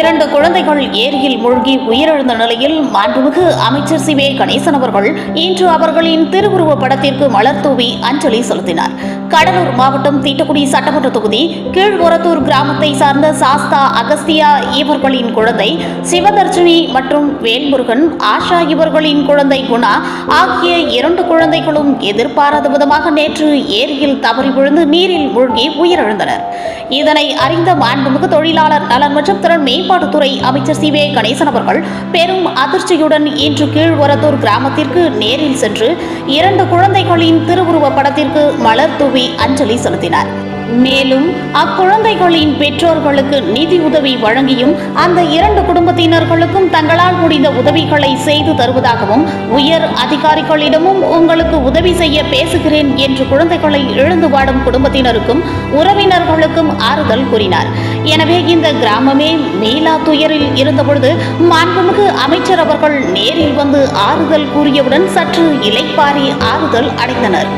2 குழந்தைகள் ஏரியில் மூழ்கி உயிரிழந்த நிலையில் மாண்புமிகு அமைச்சர் சி வே கணேசன் அவர்கள் இன்று அவர்களின் திருவுருவ படத்திற்கு மலர் தூவி அஞ்சலி செலுத்தினார். கடலூர் மாவட்டம் தீட்டக்குடி சட்டமன்ற தொகுதி கீழ்ஒரத்தூர் கிராமத்தை சார்ந்த சாஸ்தா அகஸ்தியா இவர்களின் குழந்தை சிவதர்ஷினி மற்றும் வேல்முருகன், ஆஷா இவர்களின் குழந்தை குணா ஆகிய 2 குழந்தைகளும் எதிர்பாராத விதமாக நேற்று ஏரியில் தவறி விழுந்து நீரில் மூழ்கி உயிரிழந்தனர். இதனை அறிந்த மாண்புமிகு தொழிலாளர் நலன் மற்றும் திறன் மேம்பாட்டுத்துறை அமைச்சர் சி வே கணேசன் அவர்கள் பெரும் அதிர்ச்சியுடன் இன்று கீழ்ஒரத்தூர் கிராமத்திற்கு நேரில் சென்று 2 குழந்தைகளின் திருவுருவ படத்திற்கு மலர் தூவி அஞ்சலி செலுத்தினார். மேலும் அக்குழந்தைகளின் பெற்றோர்களுக்கு நிதி உதவி வழங்கியும் அந்த 2 குடும்பத்தினர்களுக்கும் தங்களால் முடிந்த உதவிகளை செய்து தருவதாகவும், உயர் அதிகாரிகளிடமும் உங்களுக்கு உதவி செய்ய பேசுகிறேன் என்று குழந்தைகளை இழந்து வாடும் குடும்பத்தினருக்கும் உறவினர்களுக்கும் ஆறுதல் கூறினார். எனவே இந்த கிராமமே மீளா துயரில் இருந்தபொழுது மாண்புமிகு அமைச்சர் அவர்கள் நேரில் வந்து ஆறுதல் கூறியவுடன் சற்று இளைப்பாறி ஆறுதல் அடைந்தனர்.